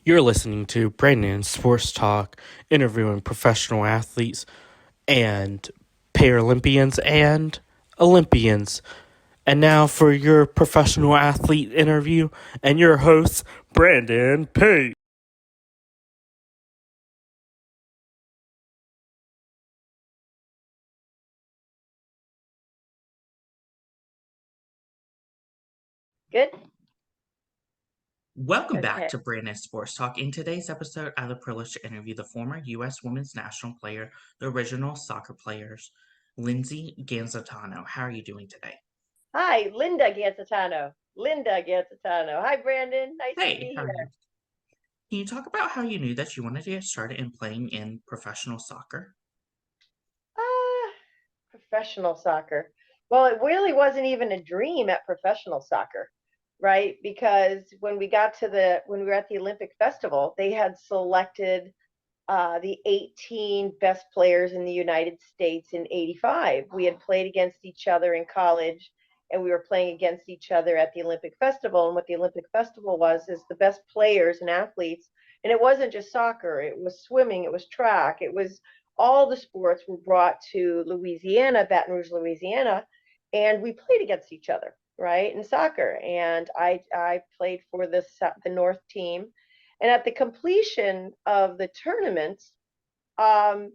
You're listening to Brandon Sports Talk, interviewing professional athletes and Paralympians and Olympians. And now for your professional athlete interview and your host, Brandon Pate. Good. Welcome back Okay. to Brandon Sports Talk. In today's episode, I have the privilege to interview the former U.S. women's national player, the original soccer players, Lindsay Gancitano. How are you doing today? Hi, Linda Gancitano. Linda Gancitano. Hi, Brandon. Nice to Hey, be how are you? here. Can you talk about how you knew that you wanted to get started in playing in professional soccer? Ah, professional soccer. Well, it really wasn't even a dream at professional soccer, right? Because when we were at the Olympic Festival, they had selected the 18 best players in the United States in '85. We had played against each other in college, and we were playing against each other at the Olympic Festival. And what the Olympic Festival was is the best players and athletes. And it wasn't just soccer, it was swimming, it was track, it was all the sports were brought to Louisiana, Baton Rouge, Louisiana, and we played against each other, right, in soccer. And I played for the North team, and at the completion of the tournament, um,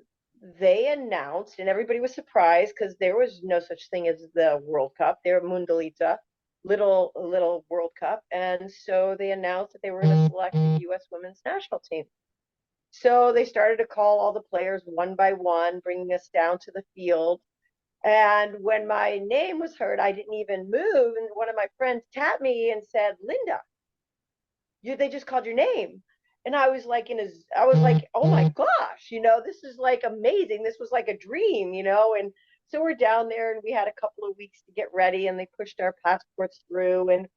they announced, and everybody was surprised because there was no such thing as the World Cup. They're Mundialita, little World Cup, and so they announced that they were going to select the U.S. women's national team. So they started to call all the players one by one, bringing us down to the field. And when my name was heard, I didn't even move. And one of my friends tapped me and said, "Linda, they just called your name." And I was like, oh my gosh, this is like amazing. This was like a dream, and so we're down there and we had a couple of weeks to get ready, and they pushed our passports through, and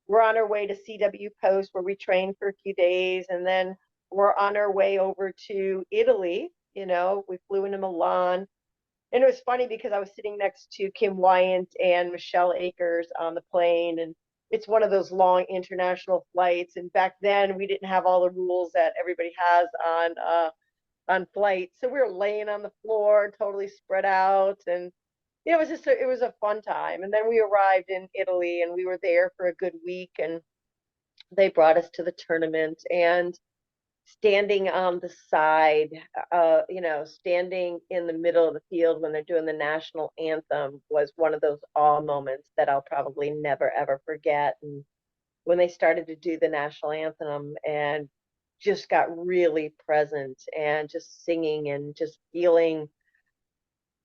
we're on our way to CW Post where we trained for a few days, and then we're on our way over to Italy. We flew into Milan, and it was funny because I was sitting next to Kim Wyant and Michelle Akers on the plane, and it's one of those long international flights. And back then, we didn't have all the rules that everybody has on flights, so we were laying on the floor, totally spread out, and it was a fun time. And then we arrived in Italy, and we were there for a good week, and they brought us to the tournament, and standing on the side, standing in the middle of the field when they're doing the national anthem was one of those awe moments that I'll probably never ever forget. And when they started to do the national anthem and just got really present and just singing and just feeling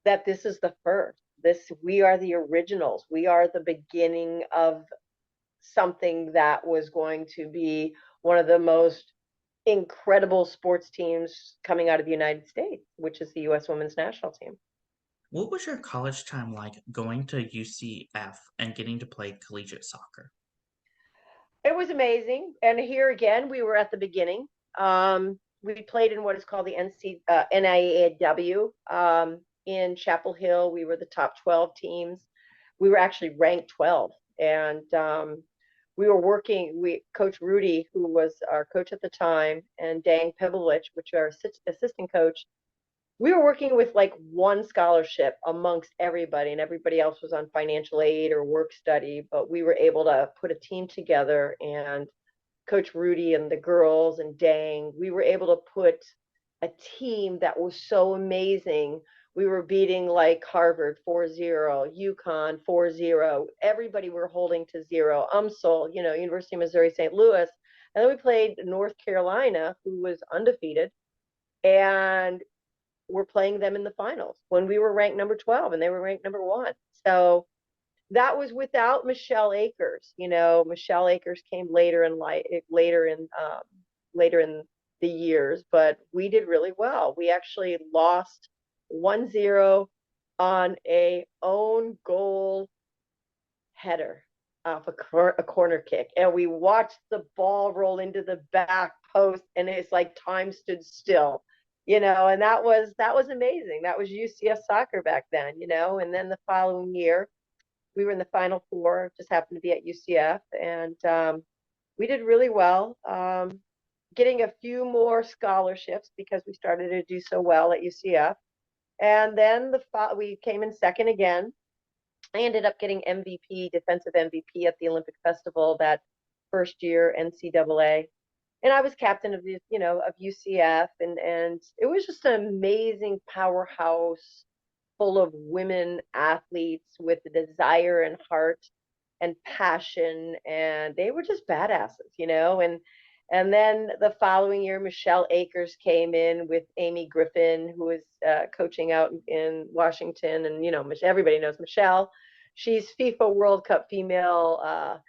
that this is the first, this we are the originals, we are the beginning of something that was going to be one of the most incredible sports teams coming out of the United States, which is the U.S. women's national team. What was your college time like going to UCF and getting to play collegiate soccer? It was amazing. And here again, we were at the beginning. We played in what is called the NIAW in Chapel Hill. We were the top 12 teams. We were actually ranked 12. And we were working, Coach Rudy, who was our coach at the time, and Dang Pebblewich, which are our assistant coach, we were working with like one scholarship amongst everybody, and everybody else was on financial aid or work study, but we were able to put a team together. And Coach Rudy and the girls and Dang, we were able to put a team that was so amazing. We were beating like Harvard 4-0, UConn 4-0. Everybody were holding to zero. UMSL, University of Missouri St. Louis. And then we played North Carolina, who was undefeated, and we're playing them in the finals when we were ranked number 12 and they were ranked number 1. So that was without Michelle Akers. Michelle Akers came later in the years, but we did really well. We actually lost 1-0 on a own goal header off a corner kick, and we watched the ball roll into the back post, and it's like time stood still. And that was amazing. That was UCF soccer back then. And then the following year we were in the Final Four, just happened to be at UCF, and we did really well. getting a few more scholarships because we started to do so well at UCF. And then we came in second again. I ended up getting MVP, defensive MVP at the Olympic Festival that first year, NCAA. And I was captain of of UCF, and it was just an amazing powerhouse full of women athletes with the desire and heart and passion, and they were just badasses. And then the following year, Michelle Akers came in with Amy Griffin, who was coaching out in Washington, and everybody knows Michelle. She's FIFA World Cup female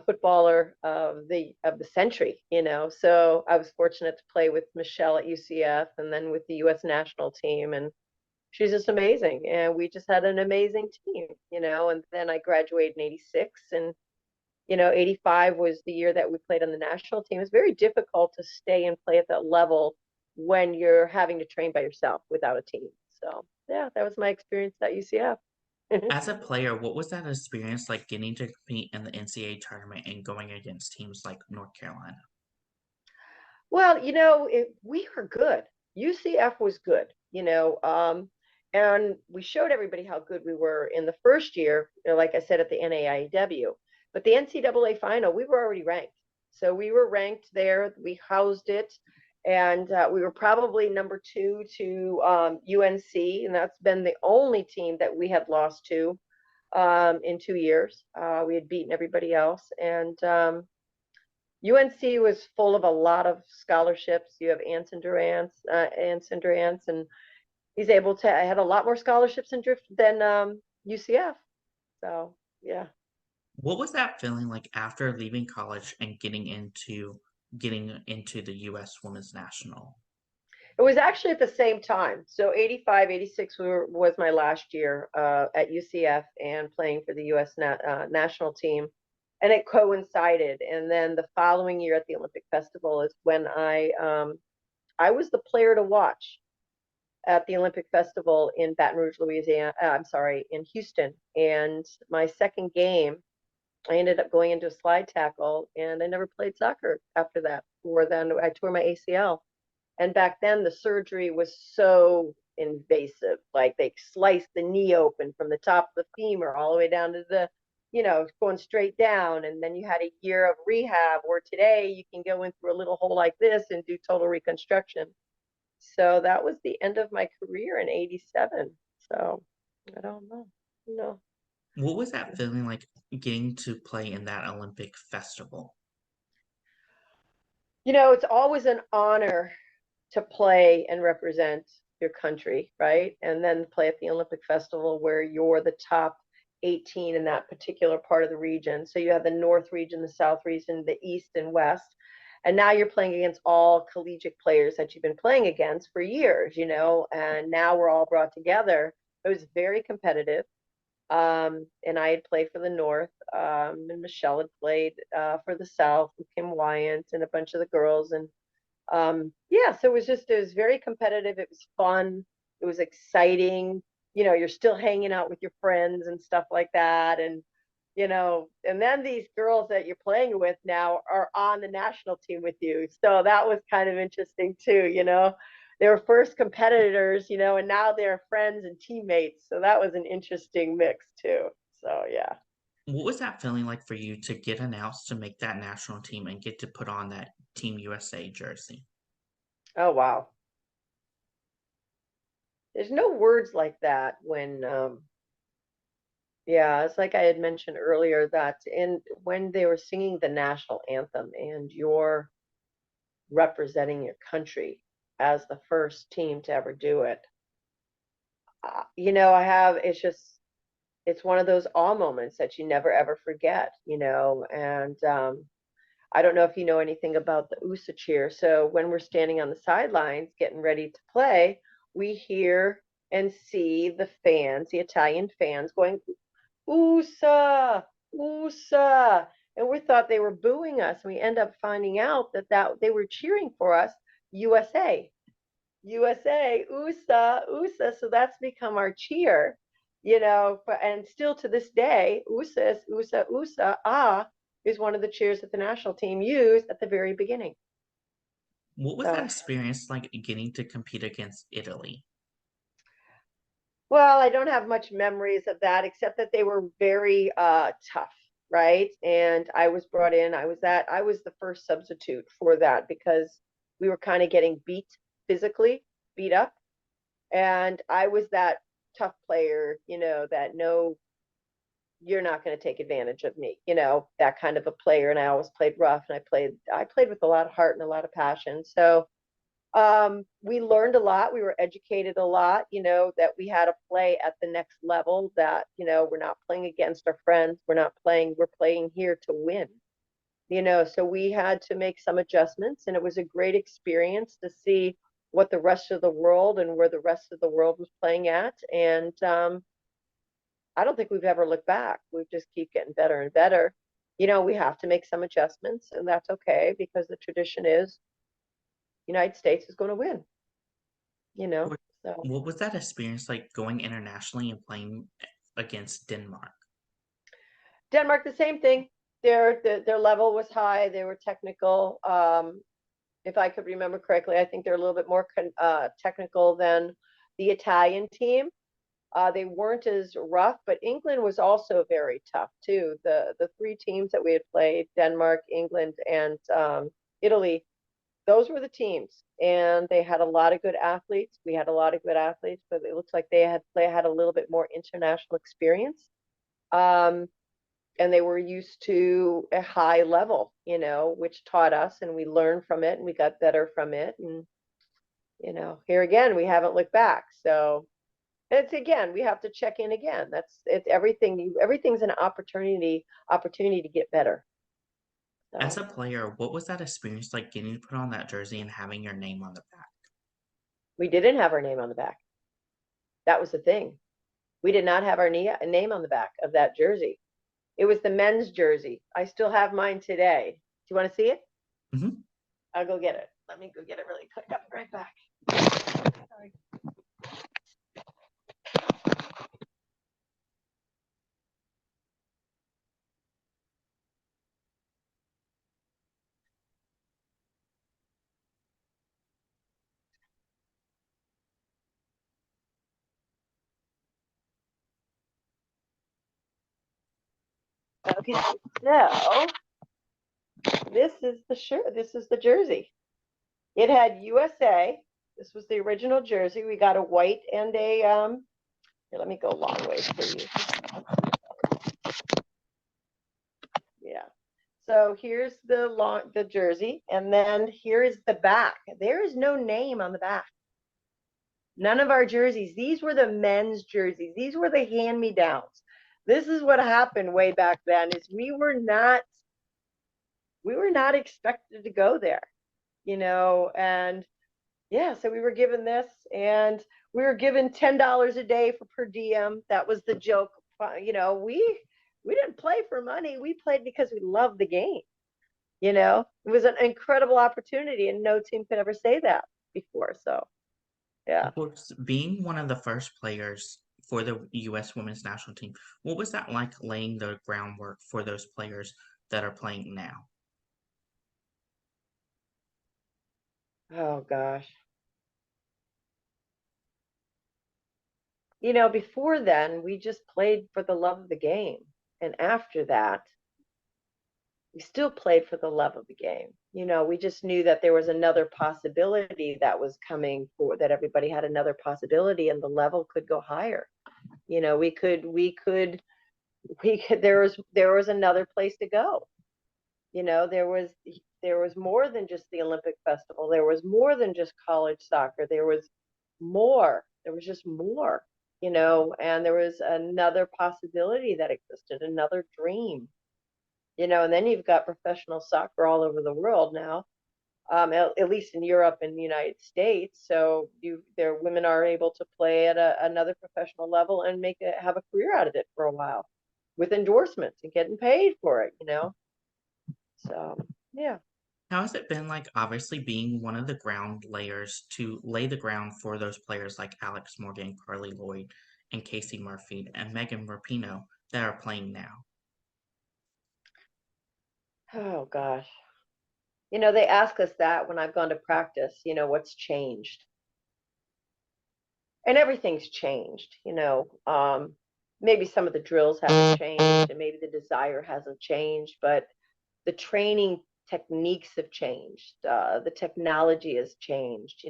footballer of the century. So I was fortunate to play with Michelle at UCF, and then with the U.S. national team, and she's just amazing. And we just had an amazing team. And then I graduated in '86, and '85 was the year that we played on the national team. It's very difficult to stay and play at that level when you're having to train by yourself without a team. So yeah, that was my experience at UCF. As a player, what was that experience like getting to compete in the NCAA tournament and going against teams like North Carolina? Well, we were good. UCF was good, and we showed everybody how good we were in the first year, like I said, at the NAIW. But the NCAA final, we were already ranked. So we were ranked there. We housed it, and we were probably number two to UNC, and that's been the only team that we had lost to in 2 years. We had beaten everybody else, and UNC was full of a lot of scholarships. You have Anson Durance, and he's able to had a lot more scholarships than UCF. So yeah. What was that feeling like after leaving college and getting into the US Women's National? It was actually at the same time. So '85, '86 was my last year at UCF and playing for the U.S. national team. And it coincided. And then the following year at the Olympic Festival is when I was the player to watch at the Olympic Festival in Baton Rouge, Louisiana. I'm sorry, in Houston. And my second game, I ended up going into a slide tackle, and I never played soccer after that. Or then I tore my ACL. And back then, the surgery was so invasive. Like they sliced the knee open from the top of the femur all the way down to going straight down. And then you had a year of rehab, where today you can go in through a little hole like this and do total reconstruction. So that was the end of my career in '87. So I don't know. No. What was that feeling like getting to play in that Olympic festival? It's always an honor to play and represent your country, right? And then play at the Olympic Festival where you're the top 18 in that particular part of the region. So you have the North region, the South region, the East and West. And now you're playing against all collegiate players that you've been playing against for years, and now we're all brought together. It was very competitive. And I had played for the North, and Michelle had played for the South with Kim Wyant and a bunch of the girls. And yeah, so it was very competitive. It was fun. It was exciting. You're still hanging out with your friends and stuff like that. And then these girls that you're playing with now are on the national team with you. So that was kind of interesting too. They were first competitors, and now they're friends and teammates. So that was an interesting mix too. So yeah. What was that feeling like for you to get announced to make that national team and get to put on that Team USA jersey? Oh wow. There's no words like that when yeah, it's like I had mentioned earlier that when they were singing the national anthem and you're representing your country as the first team to ever do it. It's one of those awe moments that you never ever forget. And I don't know if you know anything about the USA cheer. So when we're standing on the sidelines getting ready to play, we hear and see the fans, the Italian fans going, USA, USA. And we thought they were booing us. And we end up finding out that they were cheering for us, USA, USA, USA, USA. So that's become our cheer, and still to this day, USA, USA, USA, is one of the cheers that the national team used at the very beginning. What was that So, experience like getting to compete against Italy? well, I don't have much memories of that except that they were very tough, right? And I was brought in. I was the first substitute for that because we were kind of getting beat physically, beat up, and I was that tough player, that no, you're not going to take advantage of me, that kind of a player. And I always played rough, and I played with a lot of heart and a lot of passion. So we learned a lot. We were educated a lot, that we had to play at the next level, that, we're not playing against our friends. We're playing here to win, so we had to make some adjustments, and it was a great experience to see what the rest of the world and where the rest of the world was playing at. And I don't think we've ever looked back. We just keep getting better and better. We have to make some adjustments, and that's okay because the tradition is United States is going to win, you know. What So what was that experience like going internationally and playing against Denmark? Denmark, the same thing. Their level was high. They were technical. If I could remember correctly, I think they're a little bit more technical than the Italian team. They weren't as rough, but England was also very tough too. The three teams that we had played, Denmark, England, and Italy, those were the teams, and they had a lot of good athletes. We had a lot of good athletes, but it looks like they had a little bit more international experience. Um, and they were used to a high level, which taught us, and we learned from it, and we got better from it. And here again, we haven't looked back. So it's again, we have to check in again. It's everything. Everything's an opportunity to get better. As So a player, what was that experience like getting to put on that jersey and having your name on the back? we didn't have our name on the back. That was the thing. We did not have our name on the back of that jersey. It was the men's jersey. I still have mine today. Do you want to see it? Mhm. I'll go get it. Let me go get it really quick. I'll be right back. Sorry. Okay, so this is the shirt. This is the jersey. It had USA. This was the original jersey. We got a white and a here, let me go long ways for you. Yeah. So here's the jersey, and then here is the back. There is no name on the back. None of our jerseys. These were the men's jerseys. These were the hand-me-downs. This is what happened way back then is we were not expected to go there, and yeah, so we were given this, and we were given $10 a day for per diem. That was the joke. We didn't play for money. We played because we loved the game. It was an incredible opportunity, and no team could ever say that before. So yeah. Of course, being one of the first players for the U.S. women's national team, what was that like laying the groundwork for those players that are playing now? Oh gosh. Before then, we just played for the love of the game. And after that, we still played for the love of the game. We just knew that there was another possibility that was coming, for that everybody had another possibility, and the level could go higher. We could there was another place to go. There was more than just the Olympic festival. There was more than just college soccer. There was just more, and there was another possibility that existed, another dream. And then you've got professional soccer all over the world now, at least in Europe and the United States. So women are able to play at another professional level and have a career out of it for a while, with endorsements and getting paid for it. So yeah. How has it been like, obviously, being one of the ground layers to lay the ground for those players like Alex Morgan, Carly Lloyd, and Casey Murphy, and Megan Rapinoe that are playing now? Oh gosh. They ask us that when I've gone to practice, what's changed? And everything's changed. Maybe some of the drills haven't changed and maybe the desire hasn't changed, but the training techniques have changed. The technology has changed.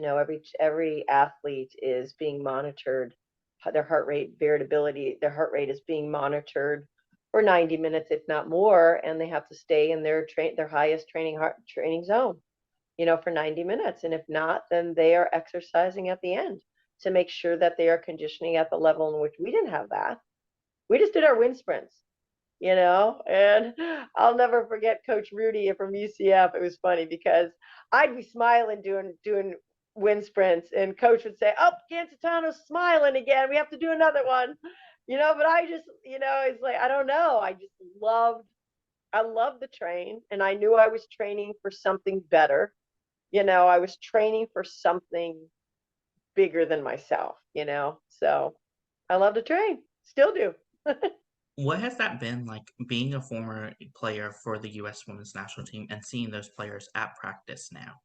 Every athlete is being monitored. Their heart rate variability, their heart rate is being monitored for 90 minutes, if not more, and they have to stay in their highest training zone, for 90 minutes. And if not, then they are exercising at the end to make sure that they are conditioning at the level in which we didn't have that. We just did our wind sprints, and I'll never forget Coach Rudy from UCF. It was funny because I'd be smiling doing wind sprints, and Coach would say, "Oh, Gancitano's smiling again. We have to do another one." But I just, it's like, I don't know. I loved the train, and I knew I was training for something better. I was training for something bigger than myself. So I love to train, still do. What has that been like being a former player for the U.S. women's national team and seeing those players at practice now?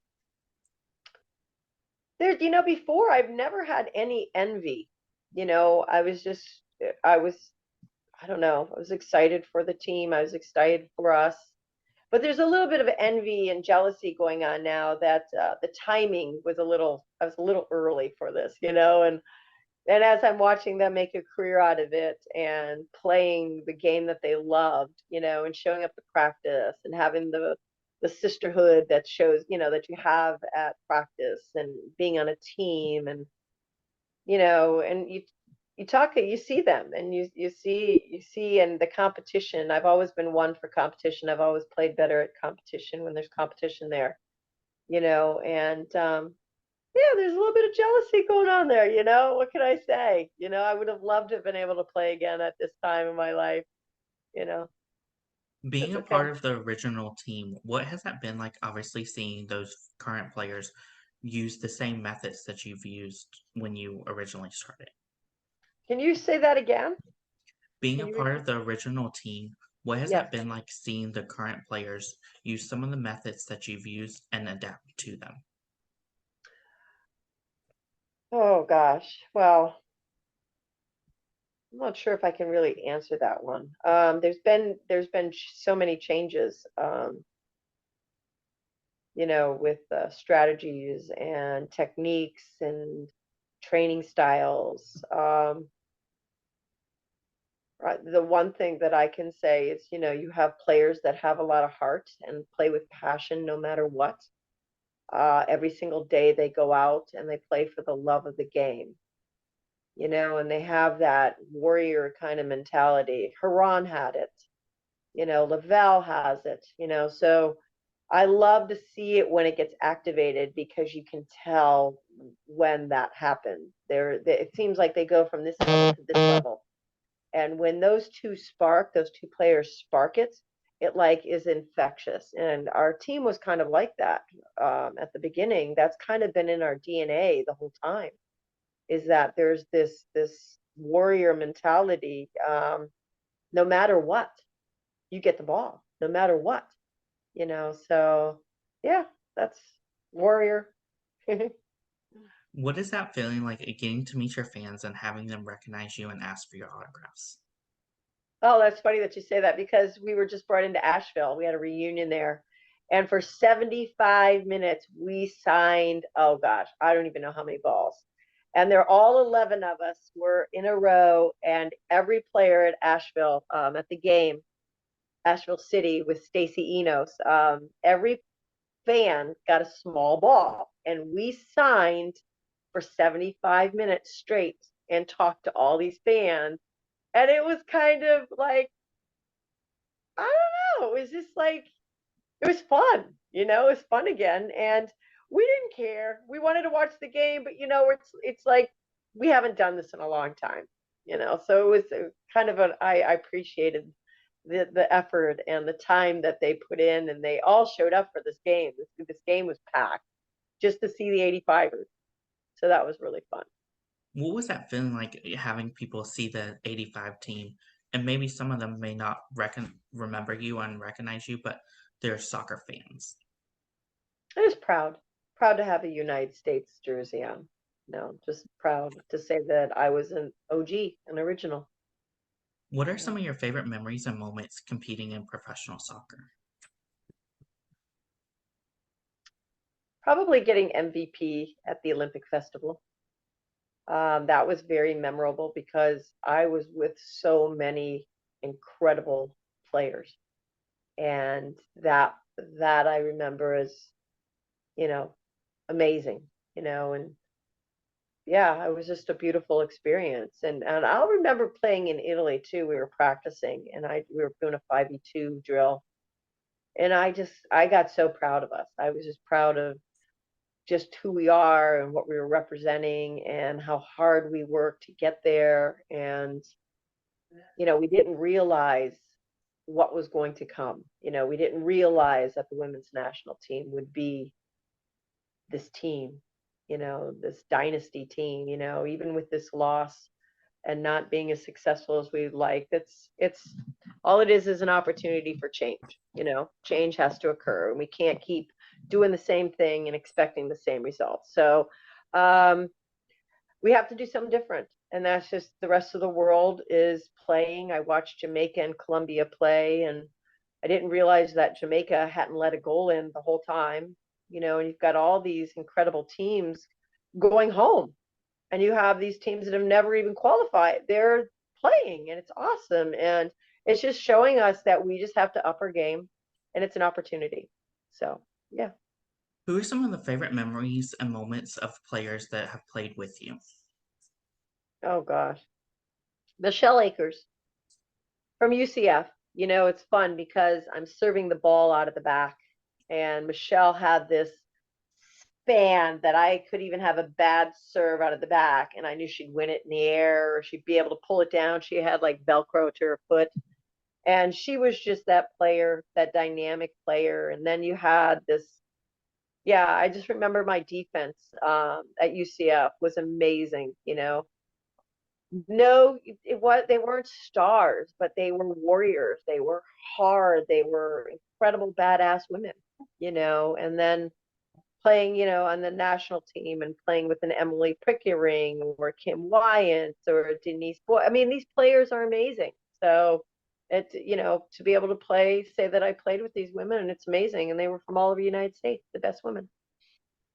Before I've never had any envy. I was just, I was, I don't know, I was excited for the team. I was excited for us. But there's a little bit of envy and jealousy going on now that the timing was I was a little early for this. And as I'm watching them make a career out of it and playing the game that they loved, and showing up to practice and having the sisterhood that shows, that you have at practice and being on a team and you see them and you see and the competition. I've always been one for competition. I've always played better at competition when there's competition there, and yeah, there's a little bit of jealousy going on there. What can I say? I would have loved to have been able to play again at this time in my life, you know. Being It's a part okay. of the original team, what has that been like? Obviously, seeing those current players use the same methods that you've used when you originally started. Can you say that again? Being Can a you part repeat? of the original team, what has Yes. that been like seeing the current players use some of the methods that you've used and adapt to them? Oh gosh. Well, I'm not sure if I can really answer that one. There's been so many changes, with strategies and techniques and training styles. The one thing that I can say is, you have players that have a lot of heart and play with passion no matter what. Every single day they go out and they play for the love of the game, and they have that warrior kind of mentality. Haran had it, Lavelle has it. So I love to see it when it gets activated because you can tell when that happens. It seems like they go from this level to this level. And when those two players spark it like is infectious. And our team was kind of like that at the beginning. That's kind of been in our DNA the whole time. Is that there's this warrior mentality. No matter what, you get the ball. No matter what. So yeah, that's warrior. What is that feeling like getting to meet your fans and having them recognize you and ask for your autographs? Oh, that's funny that you say that because we were just brought into Asheville. We had a reunion there. And for 75 minutes, we signed, oh gosh, I don't even know how many balls. And they're all 11 of us were in a row, and every player at Asheville, at the game, Asheville City with Stacy Enos, every fan got a small ball. And we signed for 75 minutes straight and talked to all these fans. And it was kind of like, I don't know. It was just like it was fun. It was fun again, and we didn't care. We wanted to watch the game, but it's like we haven't done this in a long time. So it was kind of I appreciated the effort and the time that they put in, and they all showed up for this game. This game was packed just to see the 85ers. So that was really fun. What was that feeling like having people see the 85 team and maybe some of them may not remember you and recognize you, but they're soccer fans? I was proud to have a United States jersey on. No, just proud to say that I was an OG, an original. What are Yeah. some of your favorite memories and moments competing in professional soccer? Probably getting MVP at the Olympic Festival. That was very memorable because I was with so many incredible players, and that I remember as, you know, amazing, and yeah, it was just a beautiful experience. And I'll remember playing in Italy too. We were practicing, and we were doing a 5v2 drill, and I got so proud of us. I was just proud of just who we are and what we were representing and how hard we worked to get there. And we didn't realize what was going to come. We didn't realize that the women's national team would be this team, this dynasty team, even with this loss and not being as successful as we'd like. It's all it is an opportunity for change. Change has to occur, and we can't keep doing the same thing and expecting the same results. So um, we have to do something different. And that's just the rest of the world is playing. I watched Jamaica and Colombia play, and I didn't realize that Jamaica hadn't let a goal in the whole time. And you've got all these incredible teams going home, and you have these teams that have never even qualified. They're playing, and it's awesome. And it's just showing us that we just have to up our game, and it's an opportunity. So, yeah. Who are some of the favorite memories and moments of players that have played with you? Oh, gosh. Michelle Akers from UCF. It's fun because I'm serving the ball out of the back, and Michelle had this span that I could even have a bad serve out of the back, and I knew she'd win it in the air or she'd be able to pull it down. She had like Velcro to her foot, and she was just that player, that dynamic player. And then you had this, yeah, I just remember my defense at UCF was amazing. No, they weren't stars, but they were warriors. They were hard. They were incredible badass women, and then playing, on the national team and playing with an Emily Pickering or Kim Wyant or Denise Boy. I mean, these players are amazing. So it's, to be able to say that I played with these women, and it's amazing. And they were from all over the United States, the best women.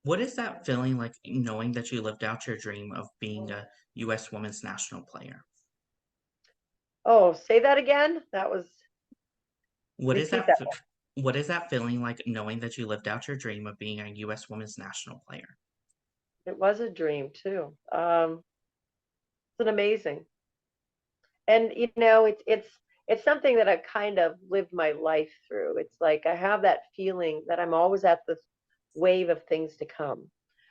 What is that feeling like knowing that you lived out your dream of being a U.S. women's national player? Oh, say that again. What is Repeat that? that. What is that feeling like knowing that you lived out your dream of being a U.S. women's national player? It was a dream too. It's an amazing. And it's something that I've kind of lived my life through. It's like I have that feeling that I'm always at this wave of things to come.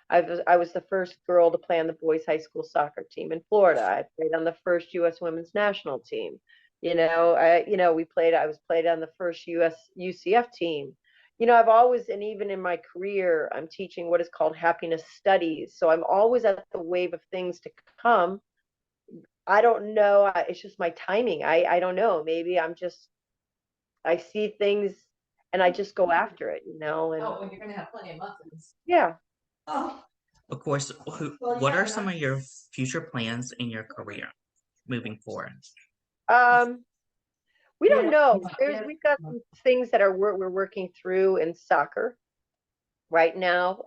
I was the first girl to play on the boys high school soccer team in Florida. I played on the first U.S. women's national team. I was played on the first U.S. UCF team. I've always, and even in my career, I'm teaching what is called happiness studies. So I'm always at the wave of things to come. I don't know. It's just my timing. I don't know. Maybe I see things and I just go after it, and Oh, well, you're gonna have plenty of muffins. yeah. Oh, Of course, well, what yeah, are some of your future plans in your career moving forward? Um, we you don't know. yeah. We've got some things that we're working through in soccer right now.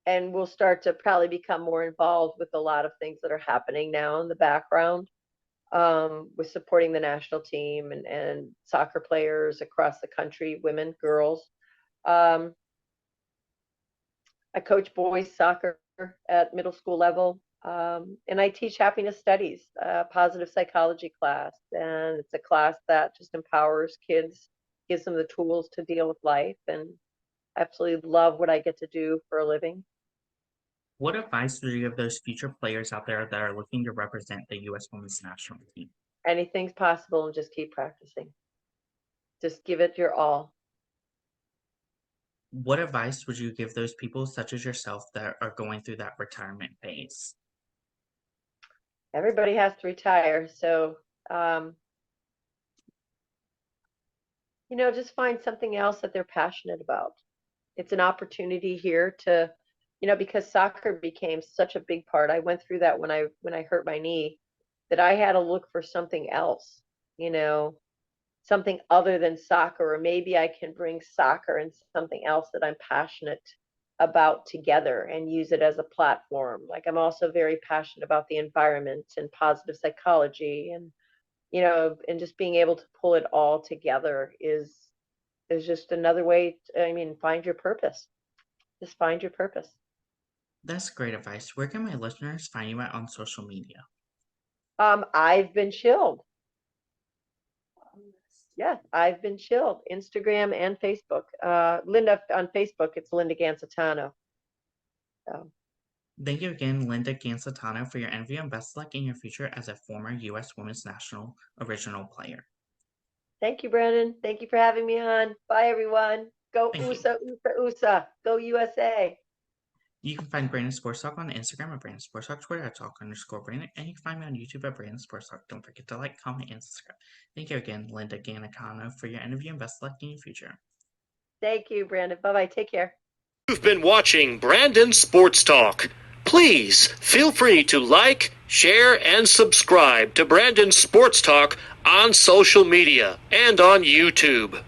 And we'll start to probably become more involved with a lot of things that are happening now in the background, with supporting the national team and soccer players across the country, women, girls. Um, I coach boys soccer at middle school level, and I teach happiness studies, positive psychology class, and it's a class that just empowers kids, gives them the tools to deal with life, and absolutely love what I get to do for a living. What advice would you give those future players out there that are looking to represent the U.S. women's national team? Anything's possible, and just keep practicing. Just give it your all. What advice would you give those people, such as yourself, that are going through that retirement phase? Everybody has to retire, so um, just find something else that they're passionate about. it's an opportunity here to, because soccer became such a big part. I went through that when I hurt my knee, that I had to look for something else, something other than soccer, or maybe I can bring soccer and something else that I'm passionate about together and use it as a platform. Like I'm also very passionate about the environment and positive psychology, and and just being able to pull it all together is just another way find your purpose. Just find your purpose. That's great advice. Where can my listeners find you at on social media? I've been chilled. Yeah, I've been chilled. Instagram and Facebook. Linda on Facebook, it's Linda Gancitano. So Thank you again, Linda Gancitano, for your interview and best luck in your future as a former U.S. Women's National Original player. thank you, Brandon. Thank you for having me on. Bye, everyone. Go Thank you. USA, USA, USA. Go USA. You can find Brandon Sports Talk on Instagram at Brandon Sports Talk, Twitter at Talk_Brandon, and you can find me on YouTube at Brandon Sports Talk. Don't forget to like, comment, and subscribe. Thank you again, Linda Gancitano, for your interview and best luck in your future. Thank you, Brandon. Bye-bye. Take care. You've been watching Brandon Sports Talk. Please feel free to like, share, and subscribe to Brandon Sports Talk on social media and on YouTube.